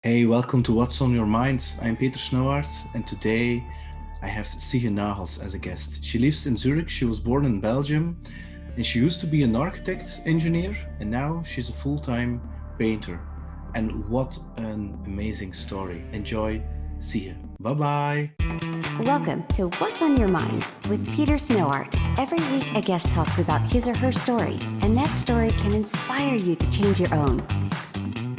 Hey, welcome to What's on Your Mind. I'm Peter Snowart, and today I have Sige Nagels as a guest. She lives in Zurich. She was born in Belgium, and she used to be an architect engineer, and now she's a full-time painter. And what an amazing story. Enjoy Sige. Bye-bye. Welcome to What's on Your Mind with Peter Snowart. Every week, a guest talks about his or her story, and that story can inspire you to change your own.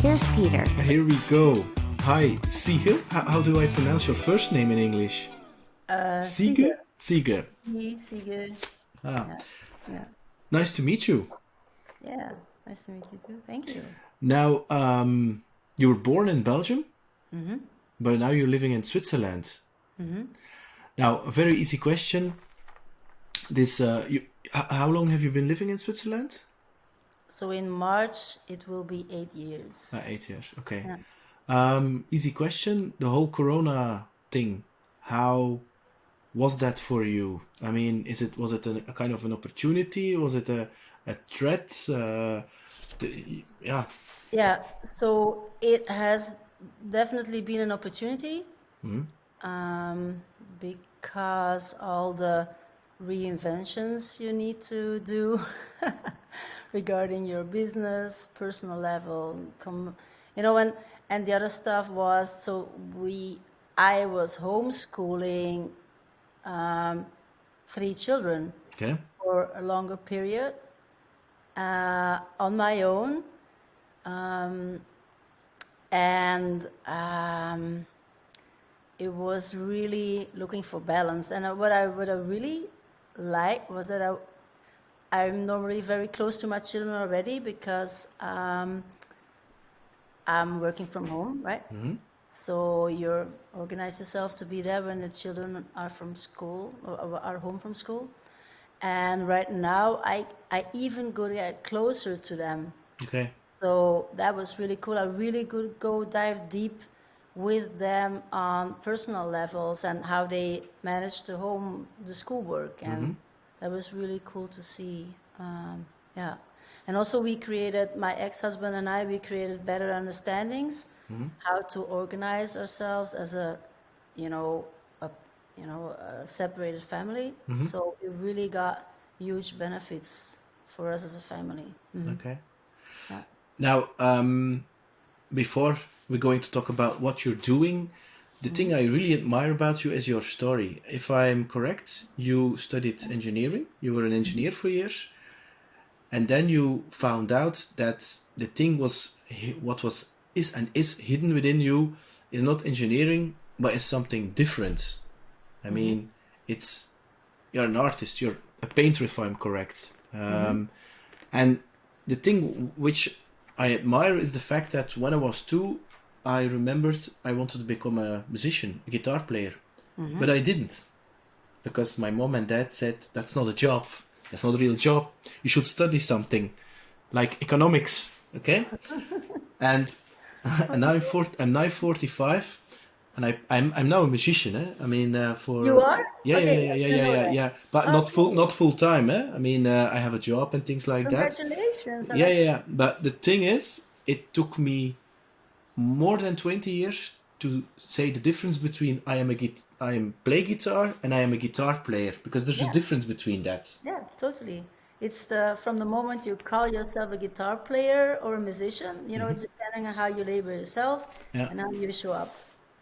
Here's Peter. Here we go. Hi, Sige. How do I pronounce your first name in English? Sige. Sige? Sige. Sige. Ah, Yeah, yeah, nice to meet you. yeah. Nice to meet you too. Thank you. Now, you were born in Belgium, Mm-hmm. but now you're living in Switzerland. Mm-hmm. Now, a very easy question. How long have you been living in Switzerland? So in March it will be 8 years. 8 years. Okay. Yeah. Easy question. The whole Corona thing. How was that for you? I mean, was it a kind of an opportunity? Was it a threat? Yeah. Yeah. So it has definitely been an opportunity Mhm. because all the reinventions you need to do regarding your business, personal level, and the other stuff was I was homeschooling 3 children Okay. for a longer period on my own, and it was really looking for balance. And what I really liked was that I'm normally very close to my children already because I'm working from home, right? Mm-hmm. So you organize yourself to be there when the children are from school or are home from school. And right now, I even get closer to them. Okay. So that was really cool. I really could go dive deep with them on personal levels and how they manage to home the schoolwork. Mm-hmm. And that was really cool to see. Yeah. And also my ex-husband and I, we created better understandings Mm-hmm. how to organize ourselves as you know, a separated family. Mm-hmm. So it really got huge benefits for us as a family. Okay. Yeah. Now, before we're going to talk about what you're doing, the thing I really admire about you is your story. If I'm correct, you studied engineering, you were an engineer for years, and then you found out that the thing is hidden within you is not engineering, but is something different. I mean, it's you're an artist, you're a painter, if I'm correct. And the thing which I admire is the fact that when I was 2, I remembered I wanted to become a musician, a guitar player. But I didn't. Because my mom and dad said, that's not a job. That's not a real job. You should study something like economics. Okay? And, and I'm now 45. And I'm now a musician, eh? I mean, You are? yeah, yeah, Okay, yeah, I yeah, didn't yeah, know yeah, that. yeah, but Oh, not full time, eh? I mean, I have a job and things like that. congratulations. I Yeah, like yeah, yeah. But the thing is, it took me more than 20 years to say the difference between I am play guitar and I am a guitar player, because there's a Yeah, difference between that. yeah, totally. It's from the moment you call yourself a guitar player or a musician, it's depending on how you label yourself Yeah, and how you show up.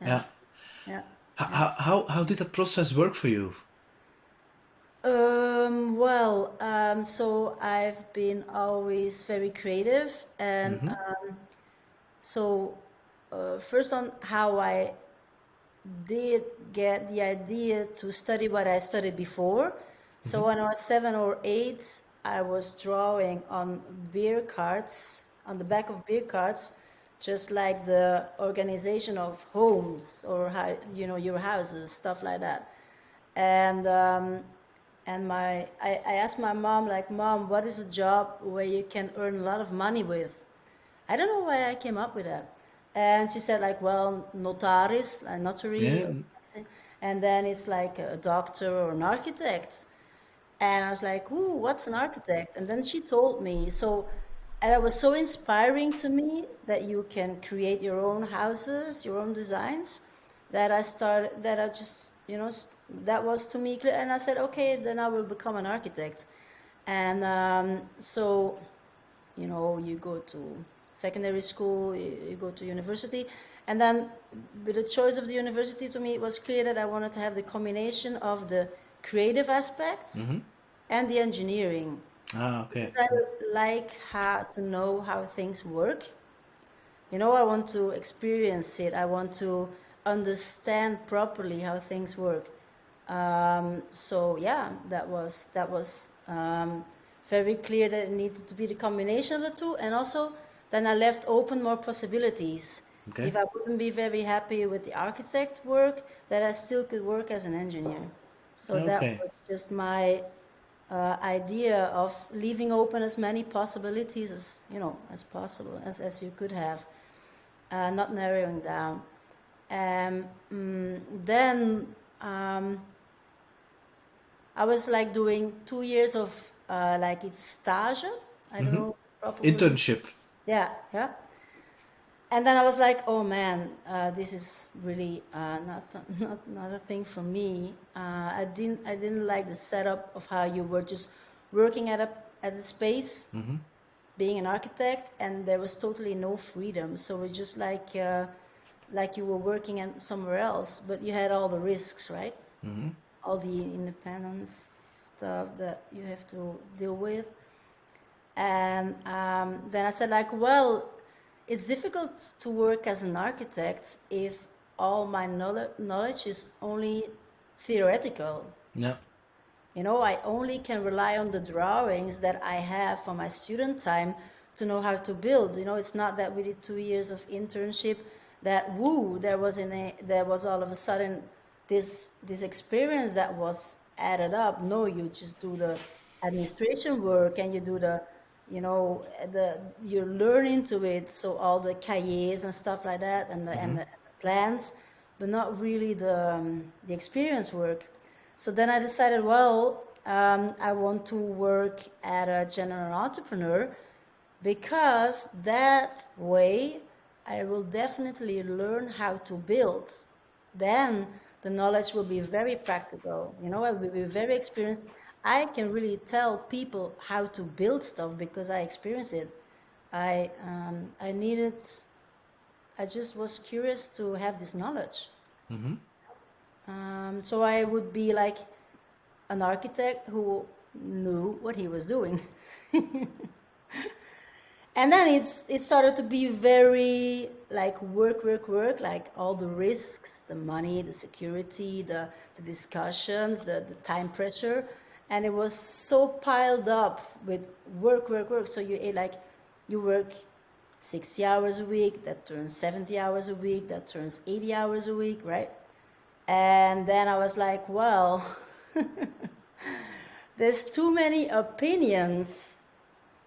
Yeah, yeah. yeah, How yeah. how did that process work for you? So I've been always very creative, and Mm-hmm. so first on how I did get the idea to study what I studied before. Mm-hmm. So when I was 7 or 8, I was drawing on beer cards, on the back of beer cards, just like the organization of homes or how, your houses, stuff like that. And I asked my mom, like, Mom, what is a job where you can earn a lot of money with? I don't know why I came up with that. And she said, like, well, notaris, a notary, Yeah. or something. And then it's like a doctor or an architect. And I was like, ooh, what's an architect? And then she told me. So and it was so inspiring to me that you can create your own houses, your own designs, that I just, that was to me clear. And I said, okay, then I will become an architect. And so, you go to secondary school, you go to university. And then with the choice of the university, to me, it was clear that I wanted to have the combination of the creative aspects and the engineering. Ah, okay. Because I like to know how things work. I want to experience it. I want to understand properly how things work. So yeah, that was very clear that it needed to be the combination of the two, and also then I left open more possibilities. Okay. If I wouldn't be very happy with the architect work, that I still could work as an engineer. So that Okay. was just my idea of leaving open as many possibilities as possible, as you could have, not narrowing down. Then I was like doing 2 years of like it's stage. I don't know properly. Internship. Yeah, yeah. And then I was like, oh man, this is really not a thing for me. I didn't like the setup of how you were just working at a space, being an architect, and there was totally no freedom. So it's just like you were working somewhere else, but you had all the risks, right? All the independence stuff that you have to deal with. And then I said, like, well, it's difficult to work as an architect if all my knowledge is only theoretical. Yeah. I only can rely on the drawings that I have from my student time to know how to build. It's not that we did 2 years of internship that there was all of a sudden this experience that was added up. No, you just do the administration work and you do you learn into it. So all the cahiers and stuff like that, and the plans, but not really the experience work. So then I decided, well, I want to work at a general entrepreneur, because that way I will definitely learn how to build. Then the knowledge will be very practical. I will be very experienced. I can really tell people how to build stuff because I experienced it. I just was curious to have this knowledge. So I would be like an architect who knew what he was doing. And then it started to be very like work, like all the risks, the money, the security, the discussions, the time pressure. And it was so piled up with work. So you work 60 hours a week, that turns 70 hours a week, that turns 80 hours a week, right? And then I was like, well, there's too many opinions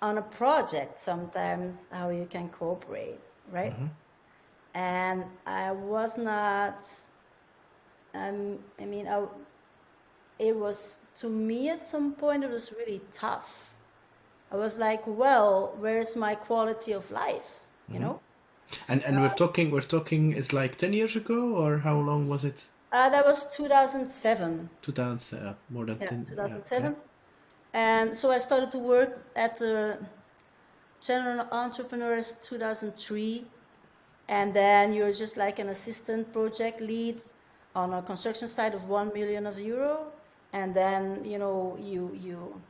on a project sometimes, how you can cooperate, right? And I was not, it was, to me at some point, it was really tough. I was like, well, where's my quality of life, And we're talking it's like 10 years ago, or how long was it? That was 2007. 2007, more than 10. 2007. Okay. And so I started to work at the General Entrepreneurs 2003. And then you're just like an assistant project lead on a construction site of 1 million euro. And then, Bigger it and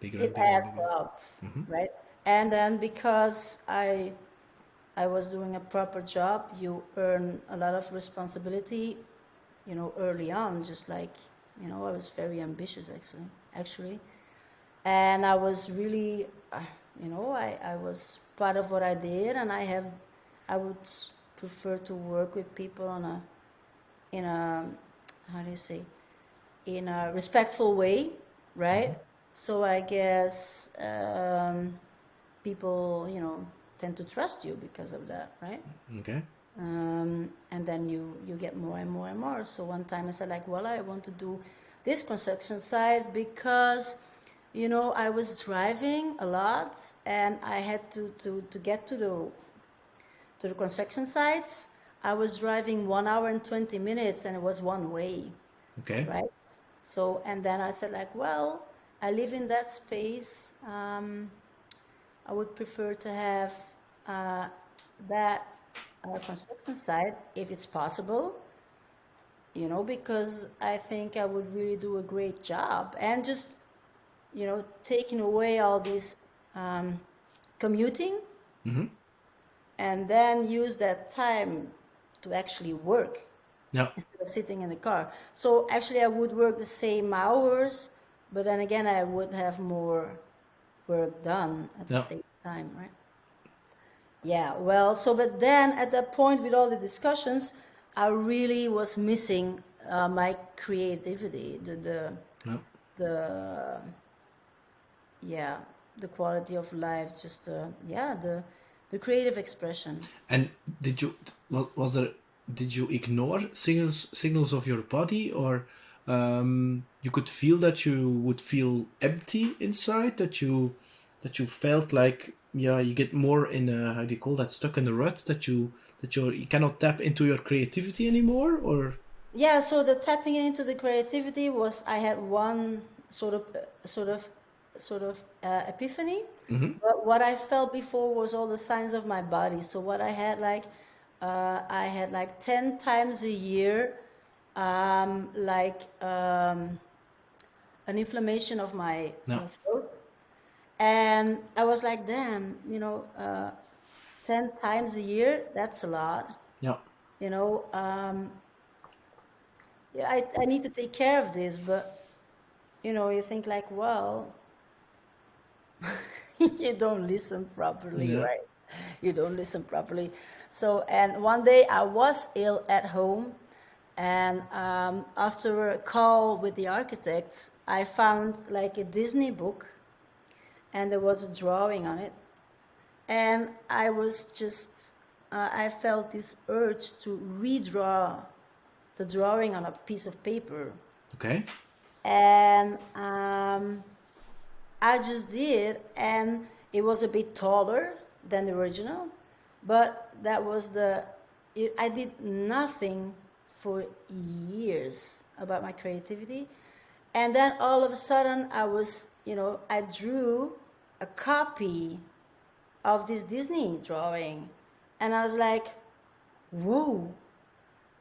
bigger and adds bigger. up, right? And then because I was doing a proper job, you earn a lot of responsibility, early on, just like, I was very ambitious actually. And I was really, I was proud of what I did, and I would prefer to work with people in a, how do you say, in a respectful way, right? So I guess people, tend to trust you because of that, right? Okay. And then you get more and more and more. So one time I said, like, well, I want to do this construction site because I was driving a lot, and I had to get to the construction sites. I was driving 1 hour and 20 minutes, and it was one way, Okay. right? So, and then I said, like, well, I live in that space. I would prefer to have that construction site if it's possible, because I think I would really do a great job. And just, taking away all this commuting, and then use that time to actually work Yeah. instead of sitting in the car. So actually, I would work the same hours, but then again, I would have more work done at the Yeah. same time, right? Yeah, well, so but then at that point with all the discussions, I really was missing my creativity, Yeah. the yeah, the quality of life, just the creative expression. And did you was there? Did you ignore signals of your body, or you could feel that you would feel empty inside? That you felt like, yeah, you get more in a, how do you call that, stuck in the rut, that you cannot tap into your creativity anymore, or Yeah, so the tapping into the creativity was, I had one epiphany. But what I felt before was all the signs of my body. So what I had like 10 times a year, like an inflammation of my no? throat. And I was like, damn, 10 times a year, that's a lot. Yeah. You know, yeah, I need to take care of this, but you think like, well, you don't listen properly, Yeah. right? You don't listen properly. So, and one day I was ill at home, and after a call with the architects, I found like a Disney book, and there was a drawing on it, and I was just, I felt this urge to redraw the drawing on a piece of paper. Okay. And I just did, and it was a bit taller than the original, but that was I did nothing for years about my creativity. And then all of a sudden, I drew a copy of this Disney drawing, and I was like, whoa,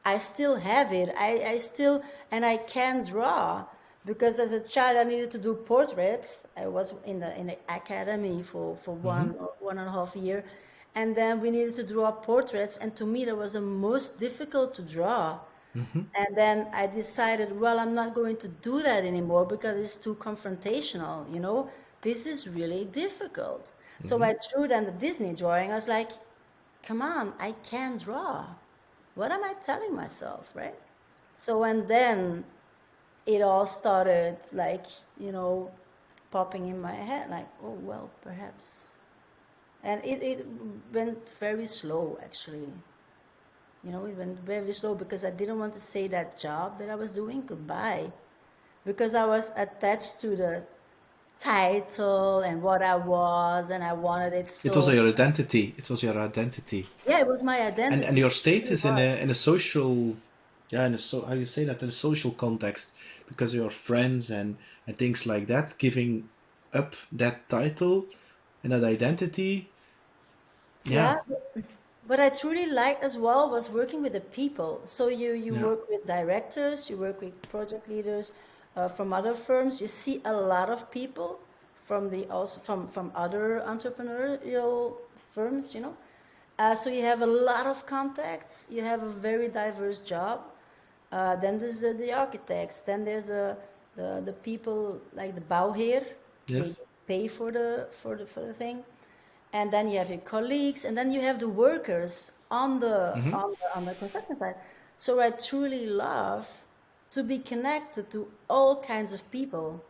I still have it. I still, and I can draw, because as a child I needed to do portraits. I was in the academy for 1.5 year, and then we needed to draw portraits, and to me that was the most difficult to draw. And then I decided, well, I'm not going to do that anymore because it's too confrontational. This is really difficult. So I drew then the Disney drawing. I was like, come on, I can draw. What am I telling myself, right? So, and then it all started like, popping in my head, like, oh, well, perhaps. And it went very slow, actually. It went very slow because I didn't want to say that job that I was doing goodbye, because I was attached to the title and what I was, and I wanted it It was so. your identity. It was your identity. Yeah, it was my And identity. your It state really is in was. a social, yeah, how do you say that, in a social context, because your friends and things like that, giving up that title and that identity. Yeah. Yeah, but I truly liked as well was working with the people. So you Yeah. work with directors, you work with project leaders from other firms. You see a lot of people from other entrepreneurial firms. So you have a lot of contacts. You have a very diverse job. Then there's the architects. Then there's the people like the bouwheer. They Yes. pay for the thing, and then you have your colleagues, and then you have the workers on the construction site. So I truly love to be connected to all kinds of people.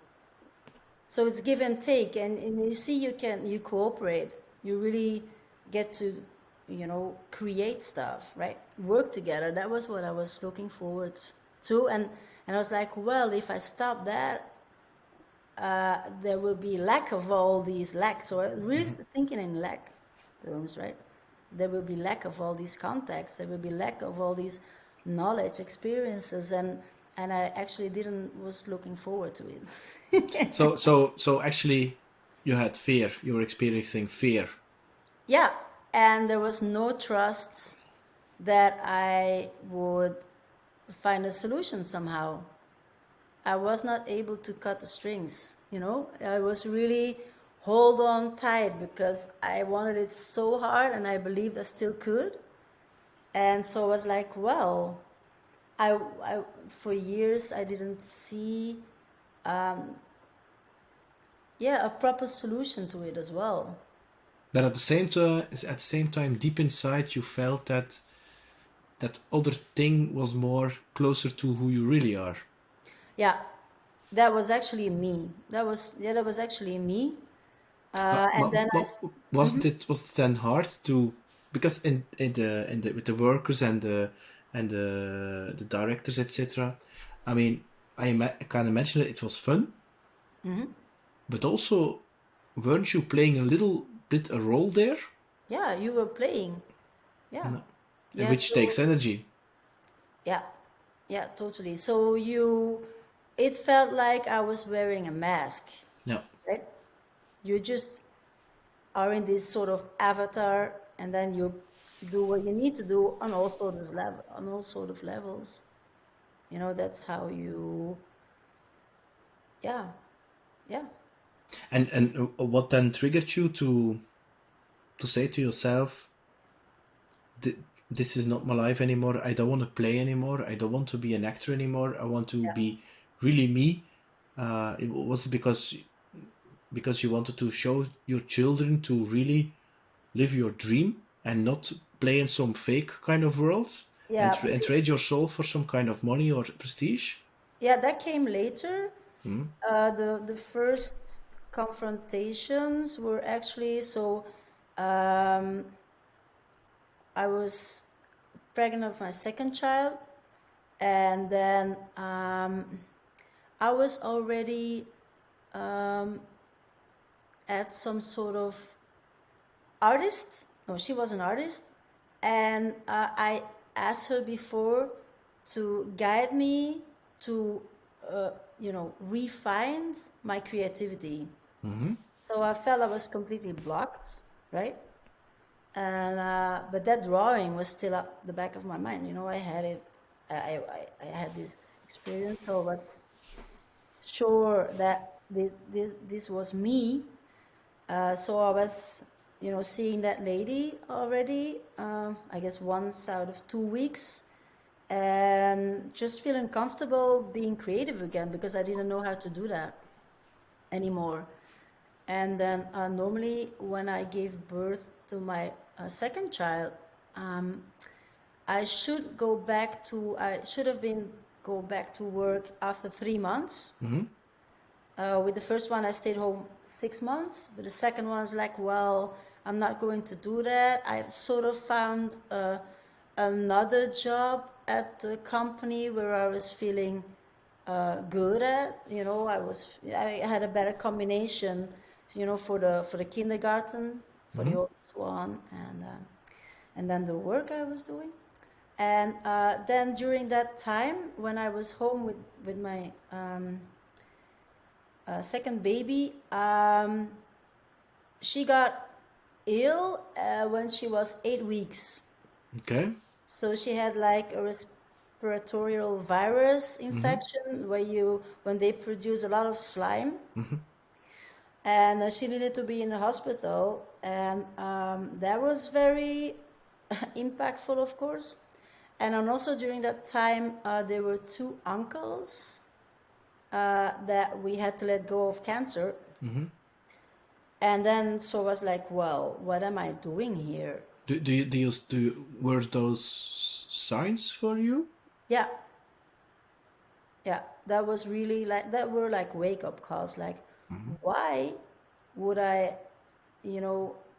So it's give and take, and you see, you cooperate, you really get to create stuff, right? Work together. That was what I was looking forward to, and I was like, well, if I stop that, there will be lack of all these lacks. So I really thinking in lack terms, right? There will be lack of all these contacts. There will be lack of all these knowledge, experiences, and I actually didn't was looking forward to it. So actually, you had fear. You were experiencing fear. Yeah, and there was no trust that I would find a solution somehow. I was not able to cut the strings, you know? I was really hold on tight because I wanted it so hard and I believed I still could. And so I was like, well, I for years I didn't see, yeah, a proper solution to it as well. But at the same time, deep inside, you felt that other thing was more closer to who you really are. Yeah, that was actually me. That was actually me. And then Was it then hard to, because in the with the workers and the directors, etc. I mean, I can imagine that it was fun, but also, weren't you playing a little bit a role there, yeah, you were playing. Yeah, you have which to. takes energy. Yeah, yeah, totally. So it felt like I was wearing a mask, Yeah. right? You just are in this sort of avatar, and then you do what you need to do on all sort of levels. You know, that's how you, yeah, yeah. And what then triggered you to say to yourself, this is not my life anymore. I don't want to play anymore. I don't want to be an actor anymore. I want to be really me. Was it because you wanted to show your children to really live your dream and not play in some fake kind of world, and, Yeah, and trade your soul for some kind of money or prestige? yeah, that came later. The first confrontations were actually so. Um, I was pregnant with my second child, and then I was already at some sort of artist. No, she was an artist, and I asked her before to guide me to, refine my creativity. So I felt I was completely blocked, right? And but that drawing was still up the back of my mind. You know, I had it. I had this experience, so I was sure that this was me. So I was, seeing that lady already. I guess once out of 2 weeks, and just feeling comfortable being creative again because I didn't know how to do that anymore. And then normally when I gave birth to my second child, um, I should have been go back to work after 3 months. With the first one, I stayed home 6 months, but the second one's like, well, I'm not going to do that. I sort of found another job at the company where I was feeling good at. I had a better combination, for the kindergarten, for the oldest one, and then the work I was doing. And then during that time, when I was home with my second baby, she got ill when she was 8 weeks. Okay. So she had like a respiratory virus infection when they produce a lot of slime, and she needed to be in the hospital, and that was very impactful, of course. And then also during that time, there were two uncles that we had to let go of cancer. And then so I was like, well, what am I doing here? Were those signs for you? Yeah, yeah, that was really like, that were like wake up calls. Like, why would I,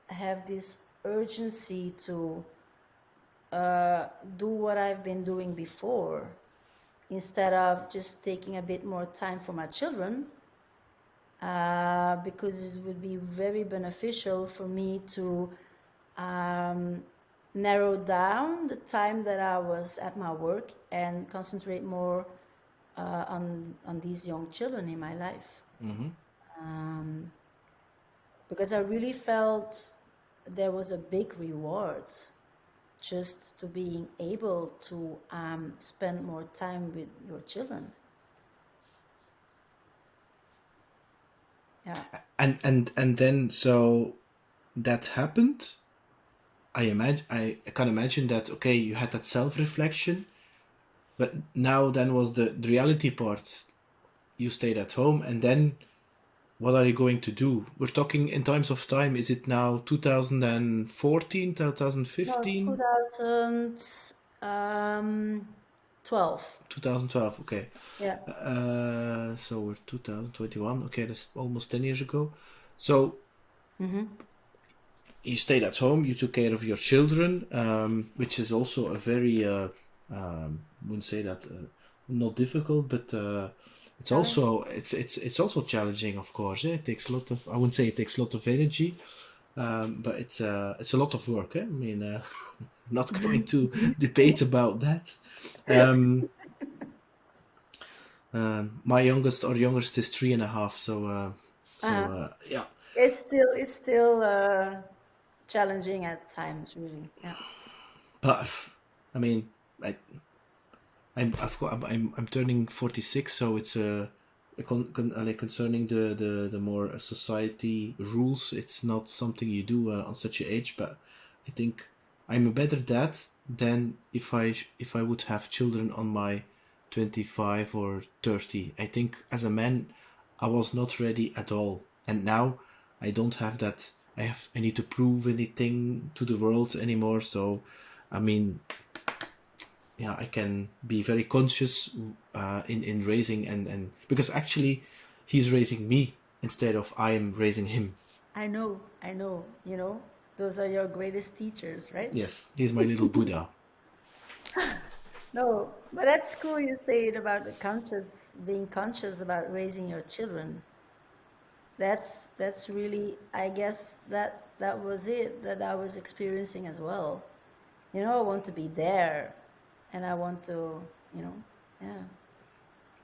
have this urgency to do what I've been doing before instead of just taking a bit more time for my children? because it would be very beneficial for me to narrow down the time that I was at my work and concentrate more on these young children in my life. Because I really felt there was a big reward just to being able to spend more time with your children. Yeah. And then so that happened. I can imagine that, okay, you had that self-reflection, but now then was the reality part. You stayed at home, and then what are you going to do? We're talking in terms of time. Is it now 2014, No, 2015? 2012. 2012, okay. Yeah. So we're 2021. Okay, that's almost 10 years ago. So you stayed at home, you took care of your children, which is also a very, wouldn't say that, not difficult, but it's also it's also challenging, of course. It takes a lot of, I wouldn't say it takes a lot of energy, but it's a lot of work. I mean, I'm not going to debate about that. My youngest is 3.5, so yeah. It's still challenging at times, really. Yeah. But I mean, I'm turning 46, so it's like concerning the more society rules. It's not something you do on such an age, but I think I'm a better dad than if I would have children on my 25 or 30. I think as a man, I was not ready at all, and now I don't have that. I need to prove anything to the world anymore. So, I mean, yeah, I can be very conscious in raising and because actually he's raising me instead of I am raising him. I know. Those are your greatest teachers, right? Yes, he's my little Buddha. No, but that's cool you say it about being conscious about raising your children. That's really, I guess that was it that I was experiencing as well. I want to be there, and I want to, yeah.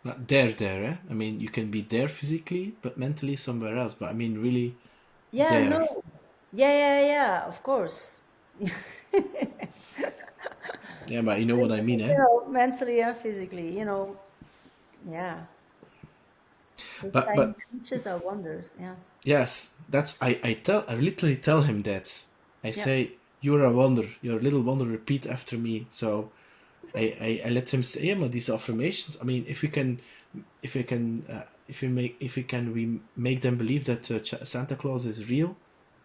Not there, eh? I mean, you can be there physically, but mentally somewhere else. But I mean, really Yeah, there. no. Yeah, of course. Yeah, but you know what I mean, eh? Mentally and physically, yeah. The tiny But creatures are wonders, yeah. yes, that's I literally tell him that. I Yeah. say, "You're a wonder. You're a little wonder. Repeat after me." So I let him say, yeah, but these affirmations. I mean, if we can, if we make them believe that Santa Claus is real.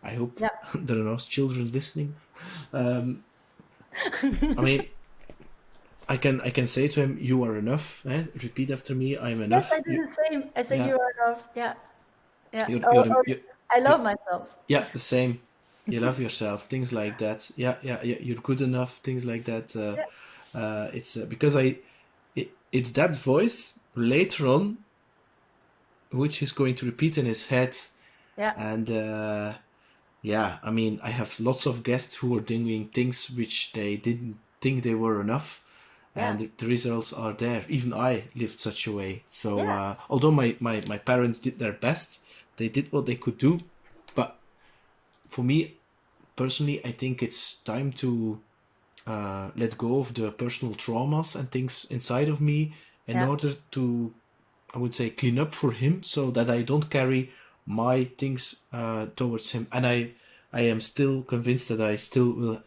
I hope Yeah. there are no children listening. I mean, I can say to him, "You are enough." Eh? Repeat after me. I'm Yes, enough. I do the same. I say Yeah, you are enough. Yeah. Yeah. you're, I you're love myself. yeah, the same. You love yourself. Things like that. Yeah. You're good enough. Things like that. Yeah. It's because it's that voice later on which he's going to repeat in his head. Yeah. And yeah, I mean, I have lots of guests who are doing things which they didn't think they were enough. Yeah. And the results are there. Even I lived such a way. So Yeah. although my parents did their best, they did what they could do. But for me, personally, I think it's time to let go of the personal traumas and things inside of me in Yeah. order to, I would say, clean up for him so that I don't carry my things towards him. And I am still convinced that I still will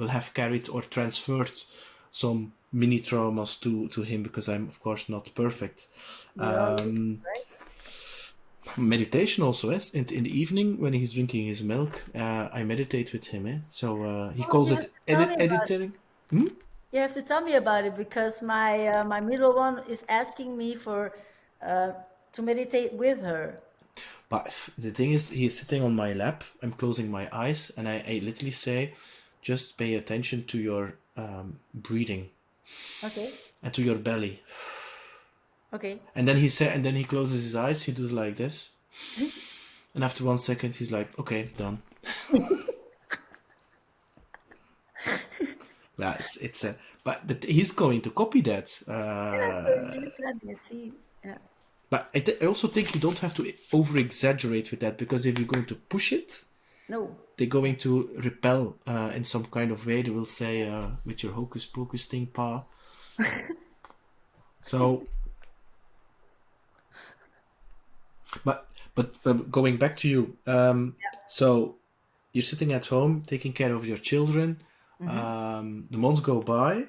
have carried or transferred some mini traumas to him because I'm of course not perfect. We are right? Meditation also, yes. In the evening when he's drinking his milk, I meditate with him. So he calls You it have to tell me about it. editing. You have to tell me about it because my middle one is asking me to meditate with her. But the thing is, he's sitting on my lap. I'm closing my eyes, and I literally say, just pay attention to your breathing Okay. and to your belly. Okay. And then he closes his eyes. He does like this, and after 1 second, he's like, "Okay, done." Yeah, it's a but he's going to copy that. Yeah, so it's really funny. I see. Yeah. But I also think you don't have to over exaggerate with that, because if you're going to push it, No. they're going to repel in some kind of way. They will say, with your hocus pocus thing, pa. So, but going back to you, so you're sitting at home taking care of your children. The months go by.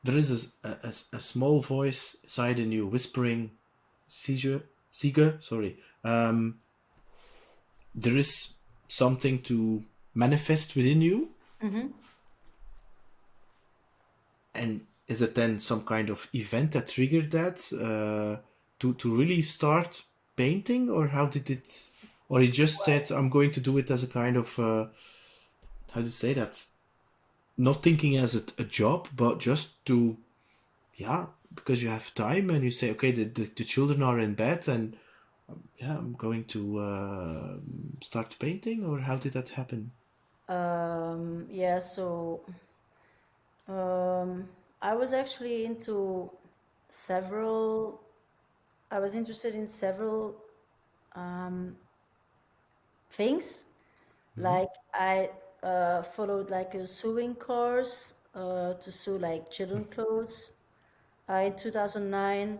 There is a small voice inside in you whispering, Sige, sorry. There is something to manifest within you. And is it then some kind of event that triggered that to really start painting, or how did it? Or he just said, "I'm going to do it as a kind of how to say that? Not thinking as a job, but just to, yeah, because you have time and you say, okay, the children are in bed, and yeah, I'm going to start painting," or how did that happen? Yeah, so I was actually I was interested in several things. Like I followed like a sewing course to sew like children clothes in 2009.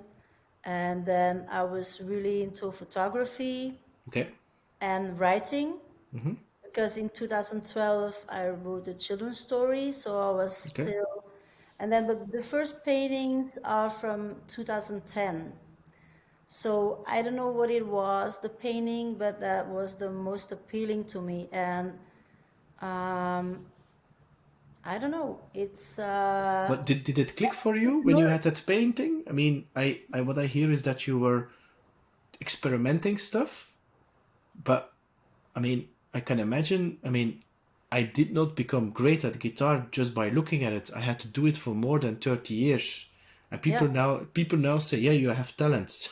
And then I was really into photography Okay. and writing because in 2012 I wrote a children's story, so I was Okay. still. And then, but the first paintings are from 2010. So I don't know what it was, the painting, but that was the most appealing to me. And um, I don't know, it's But did it click for you it's when you more, had that painting? I mean, I what I hear is that you were experimenting stuff, but I mean, I can imagine. I mean, I did not become great at guitar just by looking at it. I had to do it for more than 30 years. And yeah, people now say, "Yeah, you have talent."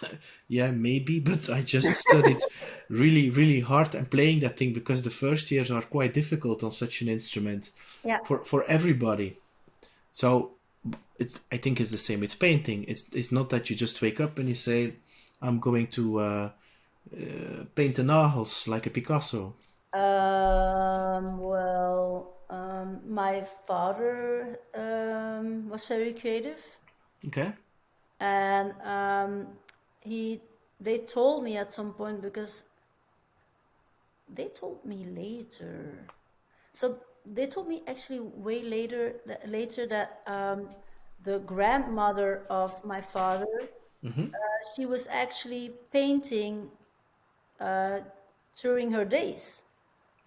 Yeah, maybe, but I just studied really, really hard and playing that thing, because the first years are quite difficult on such an instrument yeah. for everybody. So I think it's the same with painting. It's not that you just wake up and you say, "I'm going to paint the nagels like a Picasso." My father was very creative, Okay. and he they told me at some point, because they told me later. So they told me actually way later that the grandmother of my father, she was actually painting uh, during her days.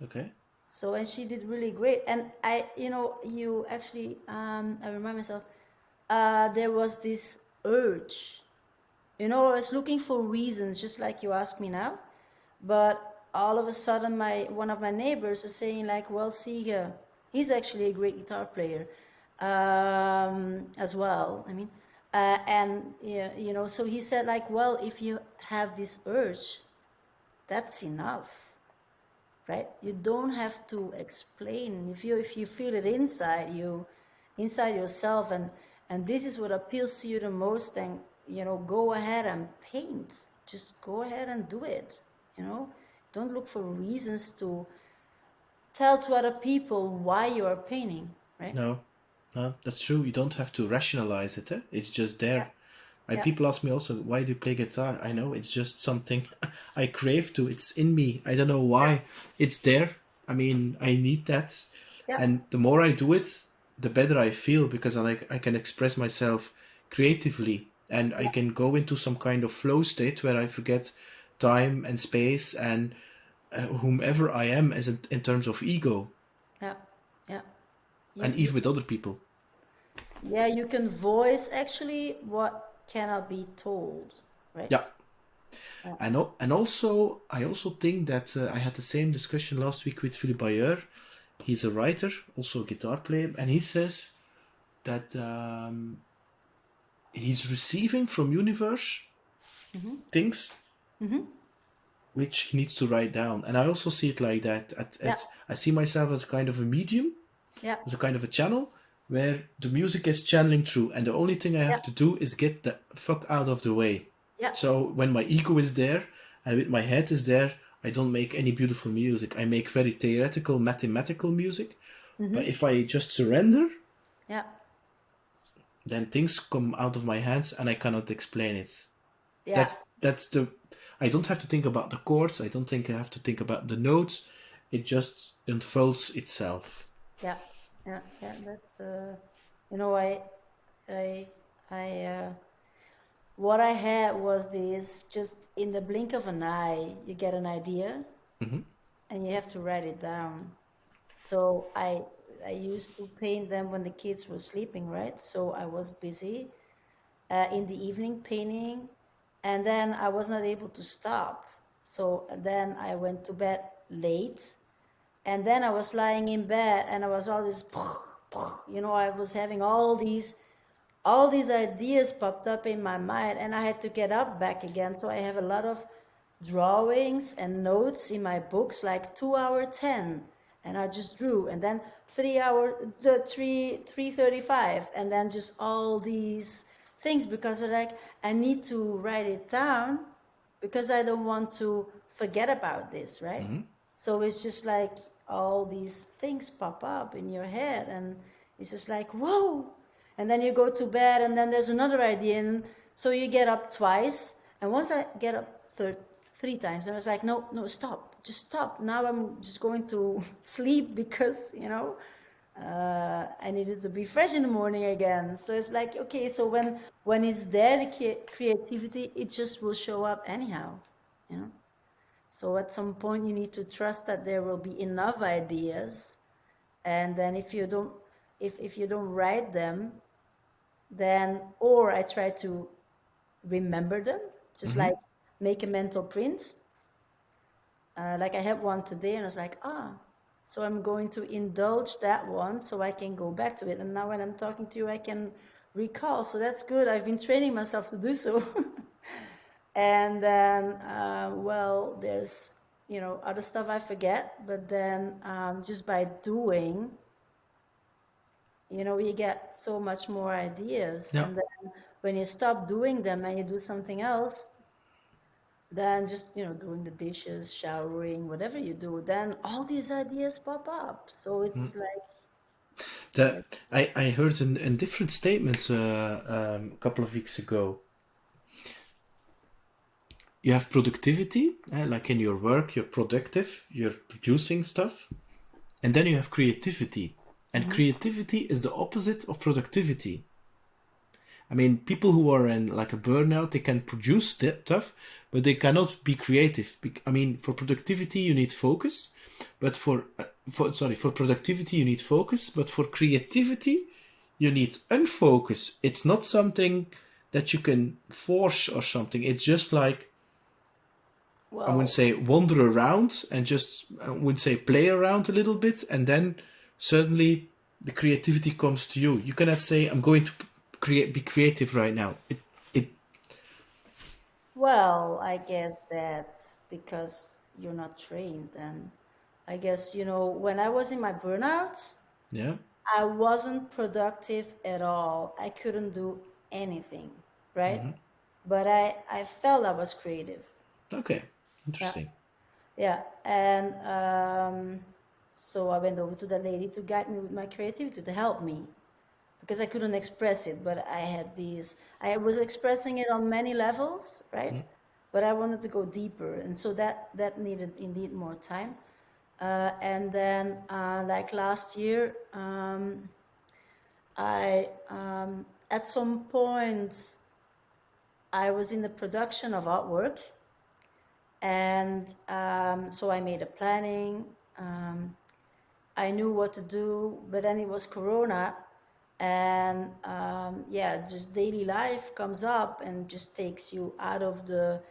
Okay. So, and she did really great. And you actually, I remind myself, there was this urge. I was looking for reasons, just like you asked me now. But all of a sudden, one of my neighbors was saying like, "Well, Sige, he's actually a great guitar player, as well. I mean, and yeah, so he said like, well, if you have this urge, that's enough, right? You don't have to explain. If you feel it inside yourself, and this is what appeals to you the most, then go ahead and paint. Just go ahead and do it. Don't look for reasons to tell to other people why you are painting, right? No, no, that's true. You don't have to rationalize it. Eh? It's just there. Yeah, People ask me also, why do you play guitar? I know it's just something I crave to. It's in me. I don't know why. It's there. I mean, I need that. yeah, And the more I do it, the better I feel, because I can express myself creatively, and I can go into some kind of flow state where I forget time and space and whomever I am as in terms of ego, yeah, yeah. and You even with other people. Yeah, you can voice actually what cannot be told, right? Yeah. And also, I also think that I had the same discussion last week with Philippe Bayer. He's a writer, also a guitar player, and he says that he's receiving from universe things which he needs to write down. And I also see it like that. I see myself as kind of a medium, Yeah. as a kind of a channel where the music is channeling through, and the only thing I have to do is get the fuck out of the way. Yeah. So when my ego is there and with my head is there, I don't make any beautiful music. I make very theoretical, mathematical music. But if I just surrender, Yeah. then things come out of my hands and I cannot explain it. Yeah. That's the. I don't have to think about the chords. I don't think I have to think about the notes. It just unfolds itself. Yeah. Yeah. Yeah. That's the, you know, I, what I had was this, just in the blink of an eye, you get an idea and you have to write it down. So I used to paint them when the kids were sleeping, right? So I was busy in the evening painting, and then I was not able to stop. So then I went to bed late, and then I was lying in bed, and I was all this, you know, I was having all these ideas popped up in my mind, and I had to get up back again. So I have a lot of drawings and notes in my books, like 2 hour 10, and I just drew, and then 3 hour 3:35, and then just all these things, because I need to write it down because I don't want to forget about this, right? So it's just like all these things pop up in your head, and it's just like, whoa. And then you go to bed, and then there's another idea, and so you get up twice. And once I get up three times, I was like, no, stop, just stop. Now I'm just going to sleep because, you know, I needed to be fresh in the morning again. So it's like, okay, so when it's there, the creativity, it just will show up anyhow, you know. So at some point, you need to trust that there will be enough ideas, and then if you don't write them, then, or I try to remember them, just like make a mental print. Like I had one today, and I was like, so I'm going to indulge that one so I can go back to it. And now when I'm talking to you, I can recall. So that's good. I've been training myself to do so. And then, well, there's, you know, other stuff I forget, but then just by doing, you know, you get so much more ideas. Yeah. And then when you stop doing them and you do something else, then just, you know, doing the dishes, showering, whatever you do, then all these ideas pop up. So it's like, I heard in different statements a couple of weeks ago. You have productivity, like in your work, you're productive, you're producing stuff. And then you have creativity. And creativity is the opposite of productivity. I mean, people who are in like a burnout, they can produce stuff, but they cannot be creative. I mean, for productivity, you need focus. But for productivity, you need focus. But for creativity, you need unfocus. It's not something that you can force or something. It's just like, I wouldn't say wander around and just, I would say play around a little bit, and then suddenly the creativity comes to you. You cannot say, I'm going to be creative right now. well, I guess that's because you're not trained. And I guess, you know, when I was in my burnout, Yeah. I wasn't productive at all. I couldn't do anything, right? But I felt I was creative. Okay. Interesting. Yeah. And so I went over to that lady to guide me with my creativity, to help me, because I couldn't express it. But I was expressing it on many levels, right? But I wanted to go deeper. And so that needed indeed more time. And then, like last year, I at some point I was in the production of artwork, and so I made a planning. I knew what to do, but then it was Corona, and yeah, just daily life comes up and just takes you out of the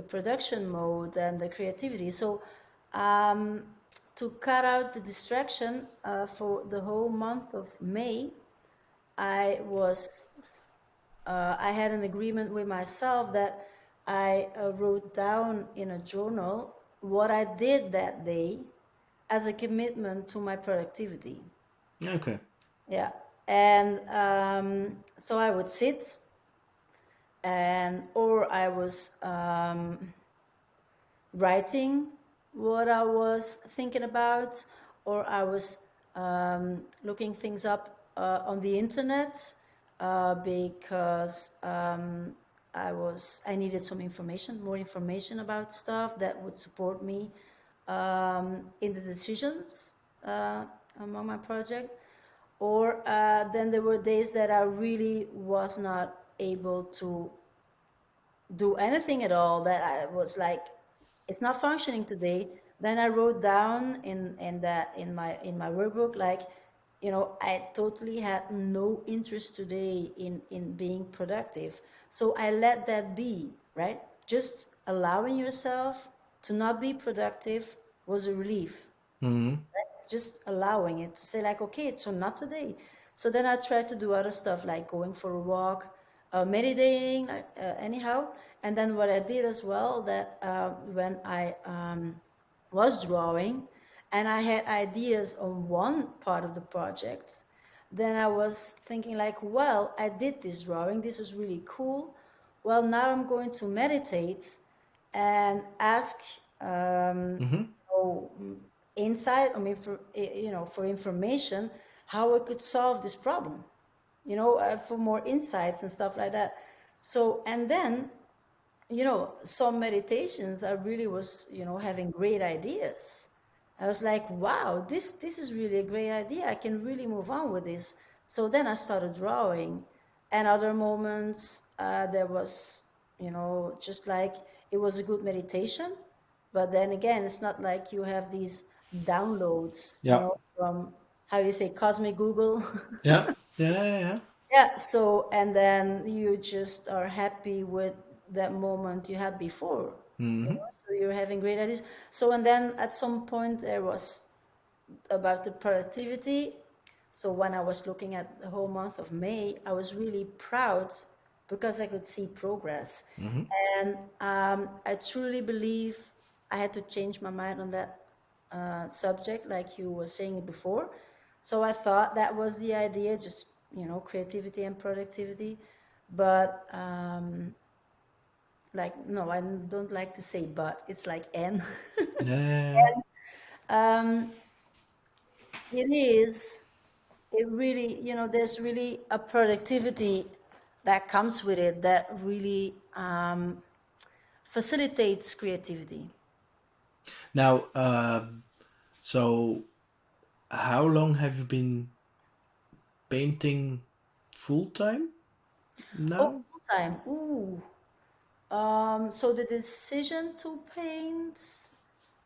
production mode and the creativity. So to cut out the distraction for the whole month of May, I was I had an agreement with myself that I wrote down in a journal what I did that day as a commitment to my productivity. Okay. Yeah. And so I would sit or I was writing what I was thinking about, or I was looking things up on the internet because I needed some information, more information about stuff that would support me in the decisions among my project. Or then there were days that I really was not able to do anything at all, that I was like, it's not functioning today. Then I wrote down in my workbook, like, I totally had no interest today in being productive. So I let that be, right? Just allowing yourself to not be productive was a relief. Just allowing it to say, like, okay, so not today. So then I tried to do other stuff, like going for a walk, meditating, like, anyhow. And then what I did as well, that when I was drawing and I had ideas on one part of the project, then I was thinking, like, well, I did this drawing, this was really cool. Well, now I'm going to meditate and ask know, insight, I mean, for information, how I could solve this problem, for more insights and stuff like that. So, and then, some meditations, I really was, having great ideas. I was like, wow, this is really a great idea. I can really move on with this. So then I started drawing, and other moments there was, just like it was a good meditation. But then again, it's not like you have these downloads, Yeah. from, how you say, cosmic Google. Yeah. Yeah. Yeah. Yeah. Yeah, so, and then you just are happy with that moment you had before. So you're having great ideas. So, and then at some point there was about the productivity. So when I was looking at the whole month of May, I was really proud because I could see progress. And I truly believe I had to change my mind on that subject, like you were saying it before. So I thought that was the idea, just, creativity and productivity. But like, no, I don't like to say but, it's like and. Yeah. um, it is, it really, there's really a productivity that comes with it that really facilitates creativity. Now, so how long have you been painting full time Oh, now? full time. Ooh. So the decision to paint,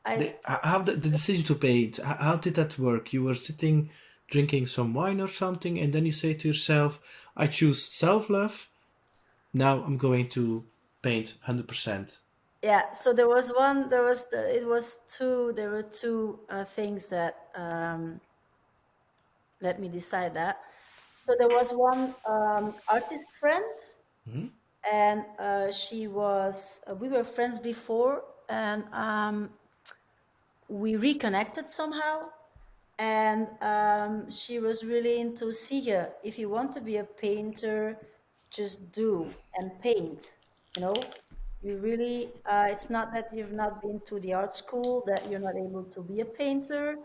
I How the decision to paint? How did that work? You were sitting drinking some wine or something, and then you say to yourself, "I choose self love. Now I'm going to paint 100%." yeah. So there was one. There was it was two. There were two things that let me decide that. So there was one artist friend, and she was. We were friends before, and we reconnected somehow. And she was really into Sige. If you want to be a painter, just do and paint. You really. It's not that you've not been to the art school that you're not able to be a painter.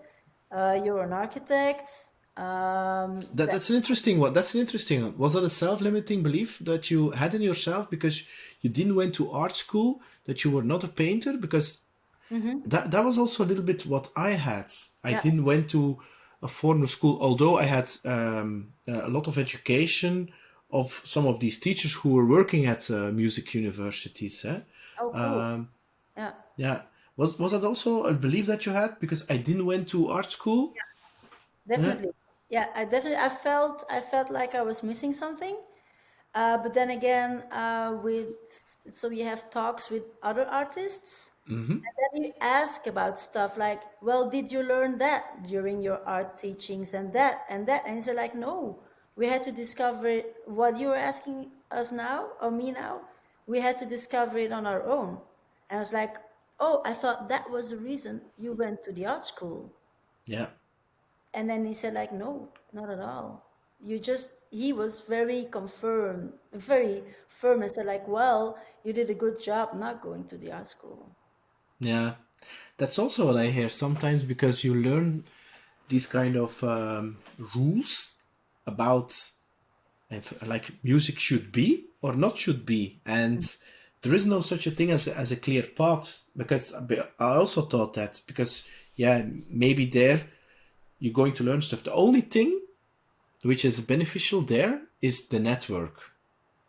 You're an architect. That That's an interesting one. That's an interesting one. Was that a self-limiting belief that you had in yourself because you didn't went to art school, that you were not a painter? Because that was also a little bit what I had. I yeah. didn't went to a formal school, although I had a lot of education of some of these teachers who were working at music universities. Eh? Oh, cool. Um, Yeah. yeah. Was that also a belief that you had? Because I didn't went to art school. Yeah. Definitely. Yeah, I felt like I was missing something. But then again, so you have talks with other artists, and then you ask about stuff like, well, did you learn that during your art teachings and that and that? And it's like, no, we had to discover what you were asking us now, or me now. We had to discover it on our own. And I was like, oh, I thought that was the reason you went to the art school. Yeah. And then he said, like, no, not at all. He was very firm and said, like, well, you did a good job not going to the art school. Yeah. That's also what I hear sometimes, because you learn these kind of rules about like music should be or not should be, and there is no such a thing as a clear path. Because I also thought that, because yeah, maybe there you're going to learn stuff. The only thing which is beneficial there is the network,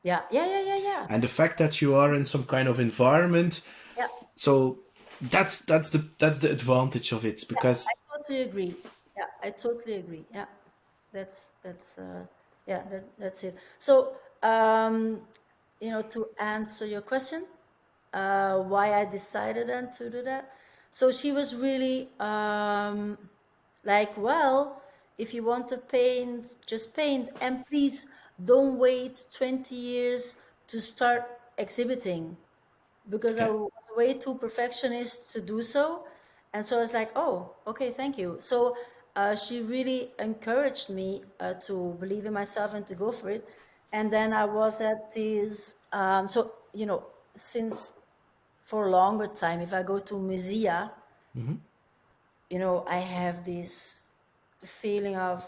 Yeah, yeah, yeah, yeah, yeah. and the fact that you are in some kind of environment. Yeah, So that's the advantage of it, because I totally agree. Yeah, I totally agree. Yeah, that's yeah, that's it. So, to answer your question, why I decided then to do that. So she was really like, well, if you want to paint, just paint, and please don't wait 20 years to start exhibiting, because I okay. was way too perfectionist to do so. And so I was like, oh, okay, thank you. So she really encouraged me to believe in myself and to go for it. And then I was at this, since for a longer time, if I go to musea, I have this feeling of,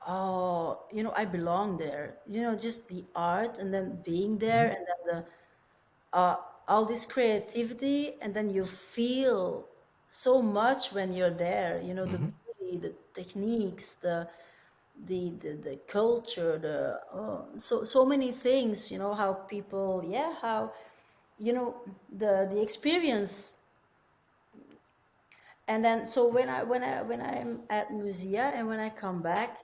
oh, I belong there. Just the art, and then being there, and then all this creativity, and then you feel so much when you're there. The beauty, the techniques, the culture, so many things. How people, yeah, how the experience. And then so when I'm at musea, and when I come back,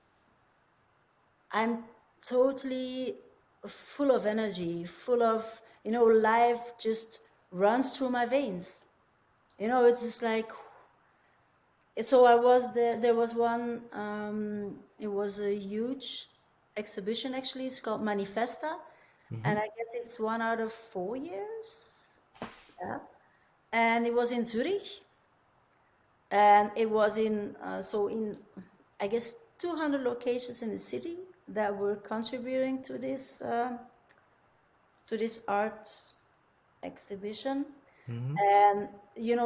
I'm totally full of energy, full of, life just runs through my veins. It's just like, so I was there. There was one, it was a huge exhibition, actually. It's called Manifesta. And I guess it's 1 out of 4 years. Yeah. And it was in Zurich. And it was in I guess 200 locations in the city that were contributing to this arts exhibition. And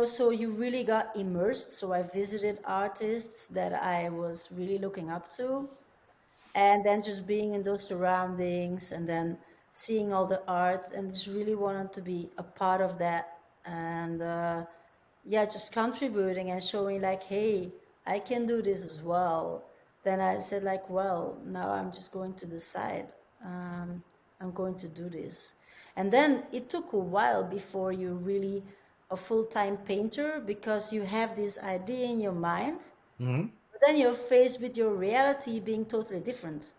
so you really got immersed. So I visited artists that I was really looking up to, and then just being in those surroundings, and then seeing all the art, and just really wanted to be a part of that. And yeah, just contributing and showing, like, hey, I can do this as well. Then I said, like, well, now I'm just going to decide, I'm going to do this. And then it took a while before you're really a full-time painter, because you have this idea in your mind, but then you're faced with your reality being totally different.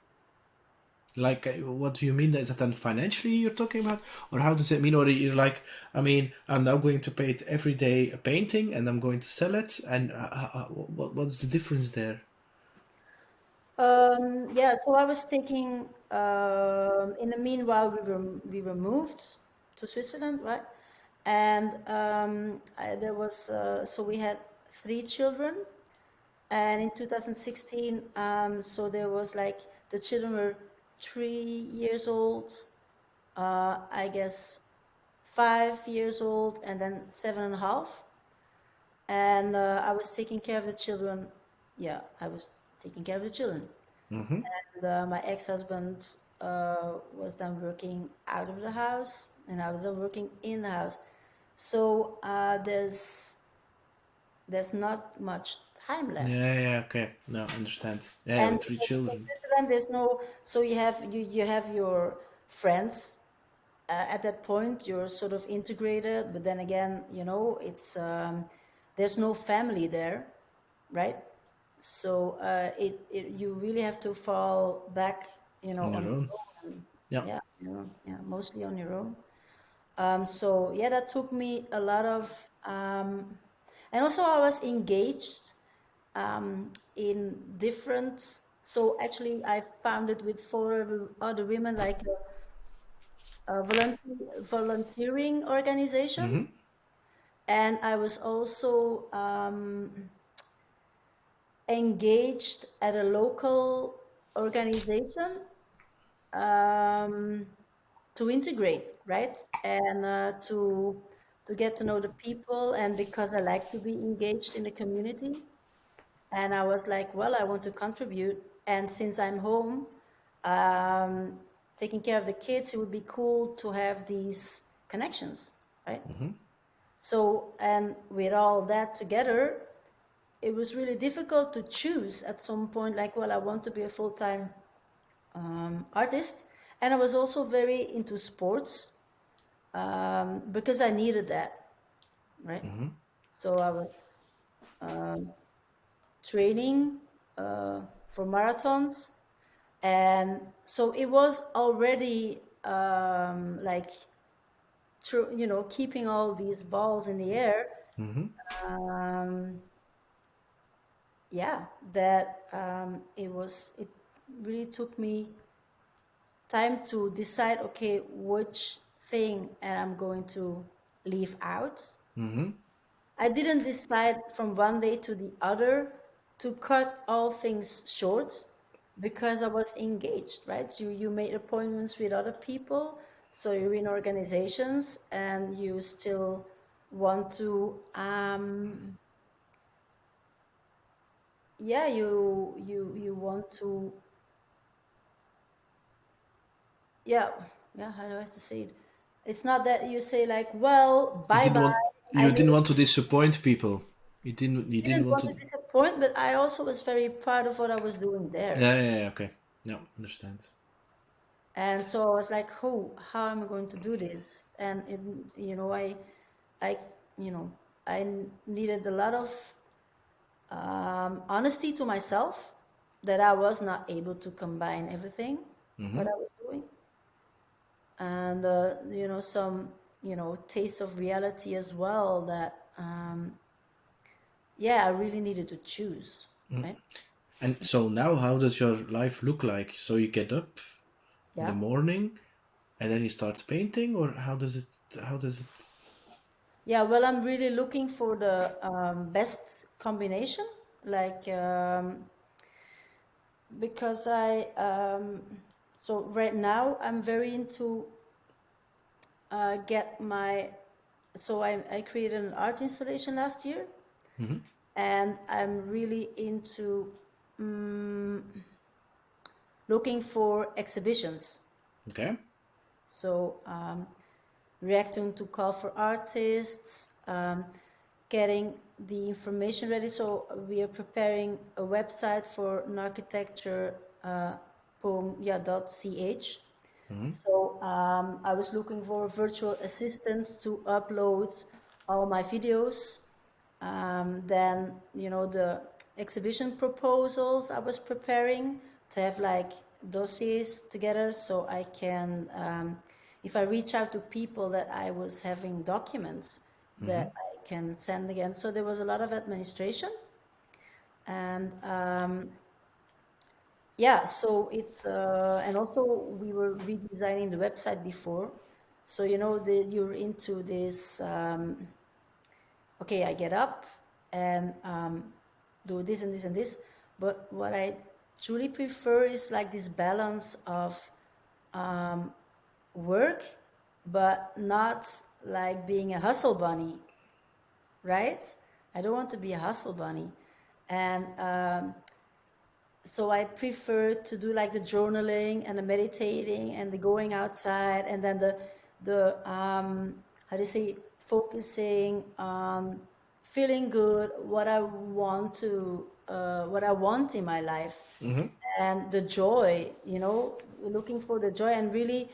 Like, what do you mean? Is that then financially you're talking about, or how does it mean? Or you're like, I mean, I'm now going to paint every day a painting, and I'm going to sell it, and what's the difference there? Yeah, so I was thinking, in the meanwhile, we were moved to Switzerland, right? And there was so we had 3 children, and in 2016, so there was, like, the children were 3 years old, I guess 5 years old, and then 7.5. And I was taking care of the children. Yeah, I was taking care of the children. And my ex-husband was then working out of the house, and I was then working in the house. So there's not much time left. Yeah, yeah, okay. No, I understand. Yeah, And with three in children. Switzerland, there's no, so you have your friends. At that point, you're sort of integrated, but then again, it's there's no family there, right? So you really have to fall back, On on your your own. own. Yeah. Yeah, yeah, mostly on your own. So yeah, that took me a lot of, and also I was engaged in different So actually, I founded with 4 other women like a volunteering organization, and I was also engaged at a local organization um, to integrate, right? And to get to know the people, and because I like to be engaged in the community, and I was like, well, I want to contribute, and since I'm home, um, taking care of the kids, it would be cool to have these connections, right? So, and with all that together, it was really difficult to choose at some point, like, well, I want to be a full-time artist. And I was also very into sports because I needed that, right? So I was training for marathons. And so it was already like, keeping all these balls in the air. Um, yeah, that it really took me time to decide, okay, which thing and I'm going to leave out. I didn't decide from one day to the other to cut all things short because I was engaged, right? You made appointments with other people, so you're in organizations and you still want to yeah, you want to, yeah, yeah, how do I have to say it? It's not that you say like, well, You bye didn't want bye. I you didn't want to disappoint people. You didn't didn't want want to to. disappoint, but I also was very proud of what I was doing there. Yeah, yeah, yeah, okay. Yeah, understand. And so I was like, oh, how am I going to do this? And it, I, you know, needed a lot of honesty to myself that I was not able to combine everything what I was doing, and some taste of reality as well. That yeah, I really needed to choose, right? And so now, how does your life look like? So you get up in the Yeah. morning, and then you start painting, or how does it? How does it? Yeah, well, I'm really looking for the best combination, like because so right now I'm very into get my. So I created an art installation last year, and I'm really into looking for exhibitions. Okay. So reacting to call for artists, getting the information ready. So we are preparing a website for an architecture .ch. So I was looking for a virtual assistant to upload all my videos. Then, the exhibition proposals I was preparing to have like dossiers together so I can, if I reach out to people that I was having documents that I can send again. So there was a lot of administration. And yeah, so and also we were redesigning the website before. So, you're into this, okay, I get up and do this and this and this. But what I truly prefer is like this balance of work, but not like being a hustle bunny, right? I don't want to be a hustle bunny. And so I prefer to do like the journaling and the meditating and the going outside, and then the how do you say, focusing on feeling good, what I want in my life, and the joy, looking for the joy, and really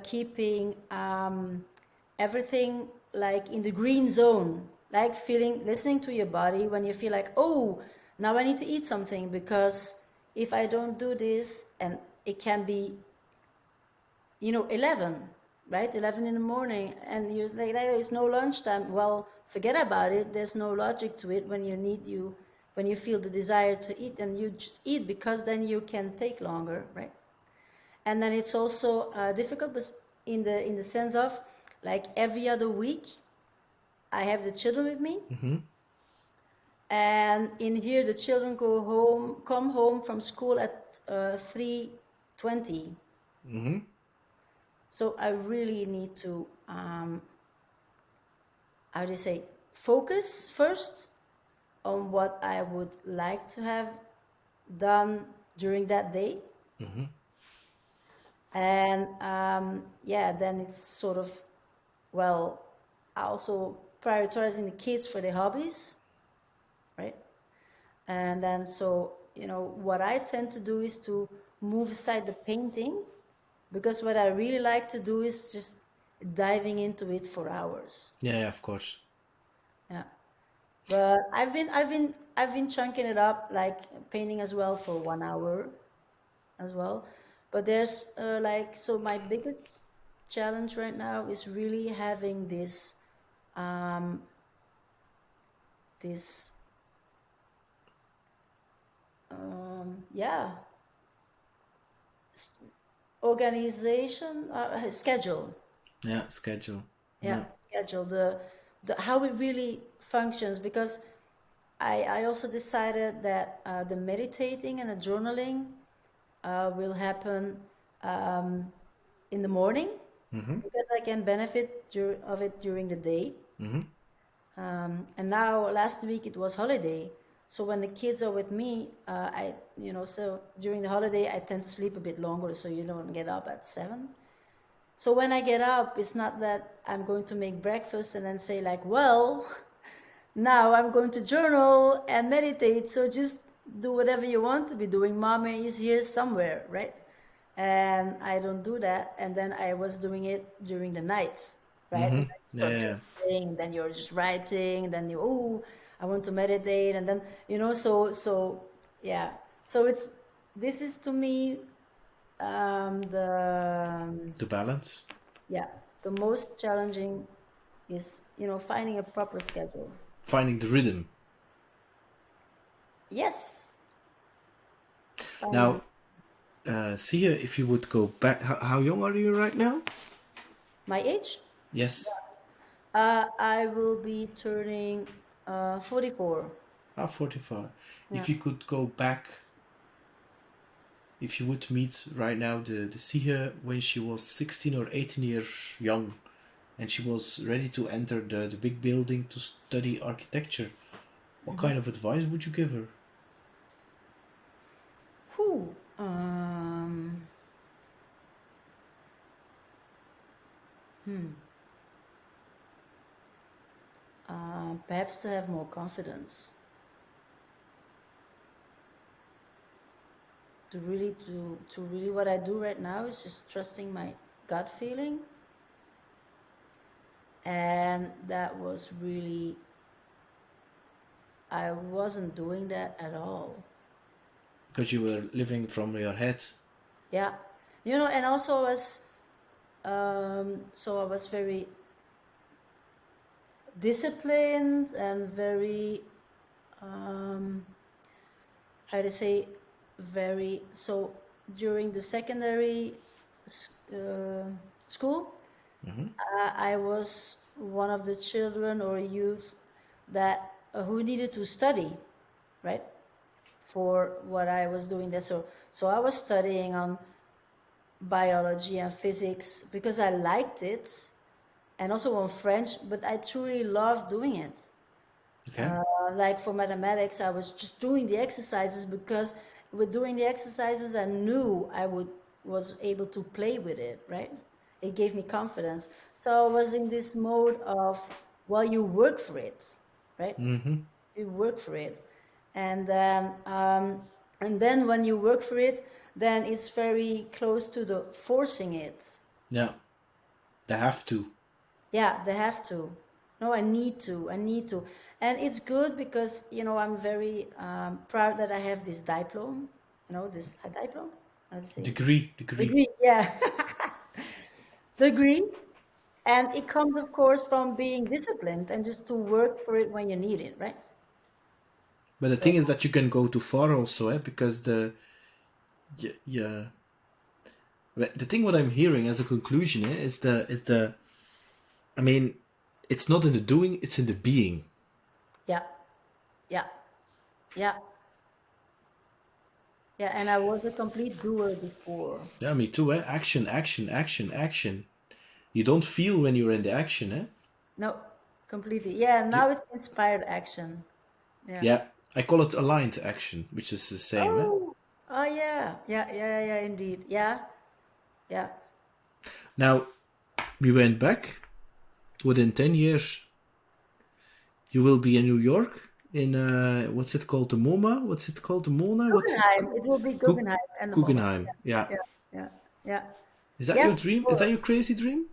keeping everything like in the green zone, like listening to your body when you feel like, oh, now I need to eat something, because if I don't do this, and it can be 11, right, 11 in the morning, and you're like, there is no lunchtime. Well, forget about it. There's no logic to it when when you feel the desire to eat, and you just eat because then you can take longer, right? And then it's also difficult, but in the sense of like every other week, I have the children with me, and in here the children come home from school at 3:20. So I really need to, how do you say, focus first on what I would like to have done during that day. And yeah, then it's sort of, well, also prioritizing the kids for their hobbies, right? And then so, what I tend to do is to move aside the painting, because what I really like to do is just diving into it for hours. Yeah, of course. Yeah. But I've been chunking it up, like painting as well, for 1 hour as well. But there's like, so my biggest challenge right now is really having um this yeah, organization, schedule. Yeah, schedule. Yeah, Yeah. schedule the how it really functions, because I also decided that the meditating and the journaling will happen in the morning, because I can benefit of it during the day. And now last week it was holiday, so when the kids are with me, so during the holiday I tend to sleep a bit longer, so you don't get up at 7. So when I get up, it's not that I'm going to make breakfast and then say like, well, now I'm going to journal and meditate. So just do whatever you want to be doing. Mommy is here somewhere, right? And I don't do that. And then I was doing it during the night, right? And then you Yeah, start yeah. journaling, then you're just writing, then you, oh, I want to meditate, and then so yeah. So this is to me To balance. yeah, the most challenging is, finding a proper schedule. Finding the rhythm. Yes. Now, Sia, if you would go back, how young are you right now? My age? Yes. I will be turning 44. 45. Yeah. If you could go back, if you would meet right now the Sia when she was 16 or 18 years young, and she was ready to enter the big building to study architecture, what kind of advice would you give her? Whew. Perhaps to have more confidence. To really what I do right now is just trusting my gut feeling. And that was really, I wasn't doing that at all. Because you were living from your head. Yeah. And also I was very disciplined and very, how to say, very, so during the secondary school, I was one of the children or youth that who needed to study, right, for what I was doing there. So I was studying on biology and physics because I liked it, and also on French, but I truly loved doing it. Okay. Like for mathematics, I was just doing the exercises because with doing the exercises, I knew was able to play with it, right? It gave me confidence. So I was in this mode of, well, you work for it, right? You work for it, and then when you work for it, then it's very close to the forcing it. Yeah. They have to. Yeah, they have to. No, I need to. And it's good because, I'm very proud that I have this diploma. This a diploma? How to say? Degree. Degree, yeah. Degree. And it comes, of course, from being disciplined and just to work for it when you need it, right? But the So thing is that you can go too far also, because yeah. But the thing what I'm hearing as a conclusion, is the I mean, it's not in the doing, it's in the being. yeah, yeah, yeah, yeah. And I was a complete doer before. Yeah, me too, eh? Action, action, action, action. You don't feel when you're in the action, eh? No, completely. Yeah, You, now it's inspired action. Yeah. yeah, I call it aligned action, which is the same, eh? Oh, oh yeah, yeah, yeah, yeah, yeah, indeed. Yeah, yeah. Now, we went back. Within 10 years, you will be in New York, in, what's it called? The MoMA? What's it called? The Mona? What's it Guggenheim. called? It will be Gug- Guggenheim and the MoMA. Guggenheim, yeah. Yeah, yeah, yeah. Is that Yeah, your for dream? Is sure. that your crazy dream?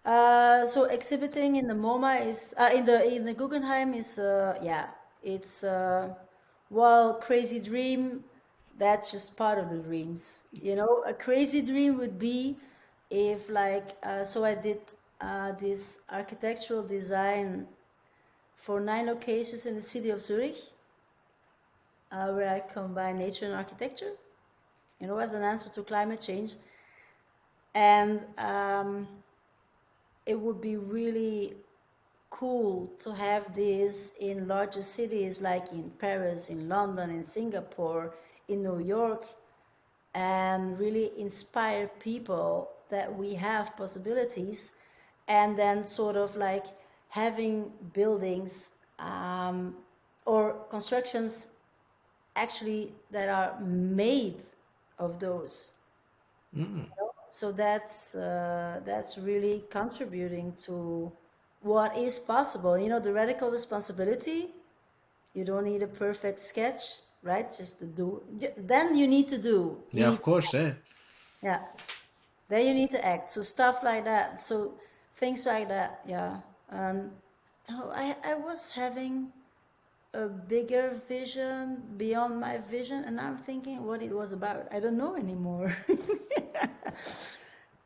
So exhibiting in the MoMA is in the Guggenheim is yeah, it's well, crazy dream. That's just part of the dreams. You know, a crazy dream would be if like so I did this architectural design for 9 locations in the city of Zurich, where I combine nature and architecture. You know, as an answer to climate change, and it would be really cool to have this in larger cities like in Paris, in London, in Singapore, in New York, and really inspire people that we have possibilities, and then sort of like having buildings or constructions actually that are made of those. So that's really contributing to what is possible. You know, the radical responsibility. You don't need a perfect sketch, right? Just to do. Then you need to do. You Yeah, need, of course, eh? yeah. Then you need to act. So stuff like that. So things like that. Yeah. And oh, I was having a bigger vision beyond my vision, and I'm thinking what it was about. I don't know anymore.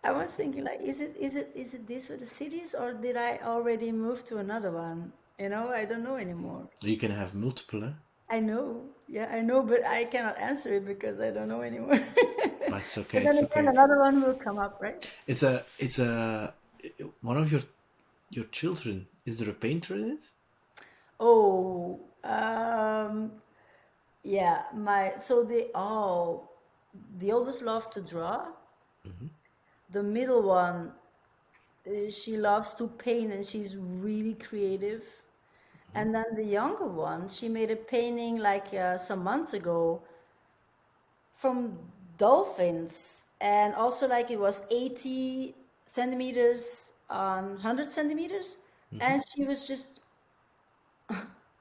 I was thinking like, is it this with the cities, or did I already move to another one? You know, I don't know anymore. You can have multiple, eh? I know, yeah, I know, but I cannot answer it because I don't know anymore. But it's okay, But then it's again, okay. another one will come up, right? It's a one of your children. Is there a painter in it? Oh, yeah, so the oldest love to draw. The middle one, she loves to paint and she's really creative. And then the younger one, she made a painting like some months ago from dolphins, and also like it was 80 centimeters on 100 centimeters, and she was just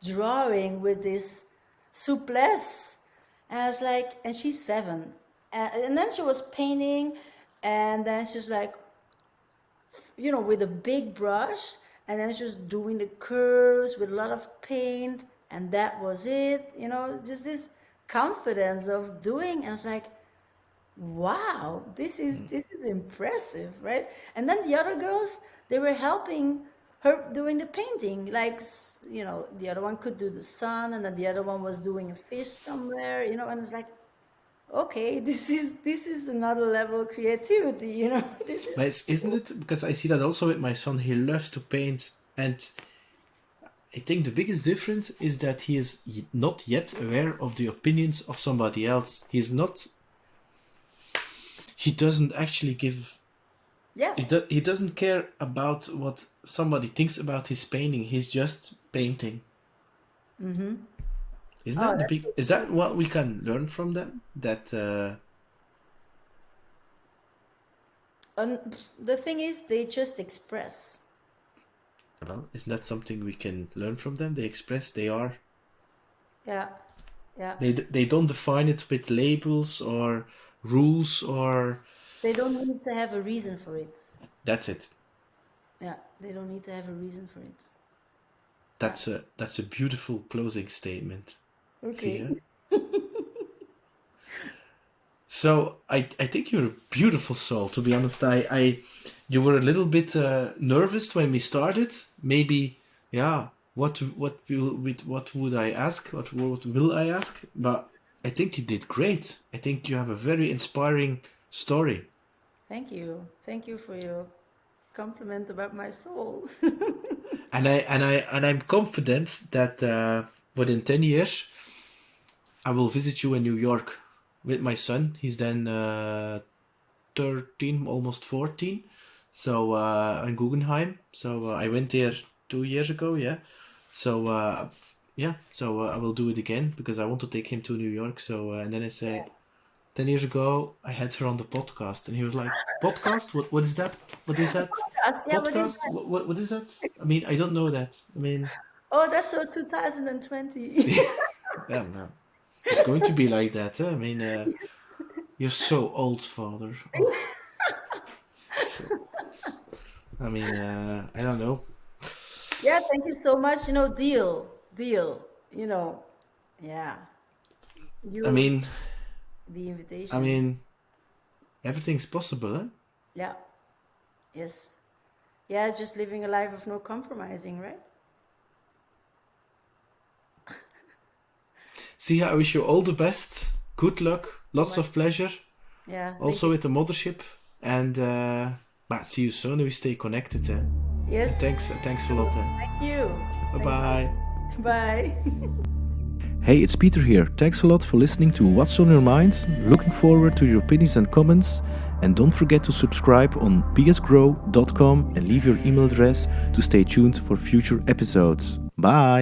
drawing with this souplesse. And I was like, and she's 7. And then she was painting, and then she was like, you know, with a big brush, and then she was doing the curves with a lot of paint, and that was it, you know, just this confidence of doing. And I was like, wow, this is impressive, right? And then the other girls, they were helping her doing the painting, like you know, the other one could do the sun, and then the other one was doing a fish somewhere, you know. And it's like, okay, this is another level of creativity, you know. This is But isn't it? Because I see that also with my son. He loves to paint, and I think the biggest difference is that he is not yet aware of the opinions of somebody else. He's not. He doesn't actually give. yeah. He doesn't care about what somebody thinks about his painting. He's just painting. Isn't Oh, that the that's big? so Is cool. that what we can learn from them? That And the thing is, they just express. well, isn't that something we can learn from them? They express. They are. Yeah, yeah. They don't define it with labels or rules or. They don't need to have a reason for it. That's it. Yeah, they don't need to have a reason for it. Yeah. That's a beautiful closing statement. See Okay. ya? So I think you're a beautiful soul. To be honest, you were a little bit nervous when we started. Maybe, yeah. what would I ask? What will I ask? But I think you did great. I think you have a very inspiring story. Thank you. Thank you for your compliment about my soul. And I'm confident that within 10 years I will visit you in New York with my son. He's then 13, almost 14. So in Guggenheim. So I went there 2 years ago, yeah. So I will do it again because I want to take him to New York. So and then I say, 10 years ago I had her on the podcast, and he was like, podcast? What is that? What is that? Yeah, what is Podcast? that? What is that? I mean, I don't know that. I mean, Oh, that's so 2020. yeah, no. It's going to be like that. Huh? I mean, you're so old, father. Oh. I mean, I don't know. Yeah, thank you so much. Deal. Yeah. I mean, The invitation. everything's possible, huh? Yeah. Yes. Yeah, just living a life of no compromising, right? See, I wish you all the best. Good luck. Lots of pleasure. Yeah. Also with the mothership. And see you soon. We stay connected. Yes. Thanks a lot. Thank you. Bye-bye. Bye. Hey, it's Peter here. Thanks a lot for listening to What's on Your Mind. Looking forward to your opinions and comments. And don't forget to subscribe on psgrow.com and leave your email address to stay tuned for future episodes. Bye!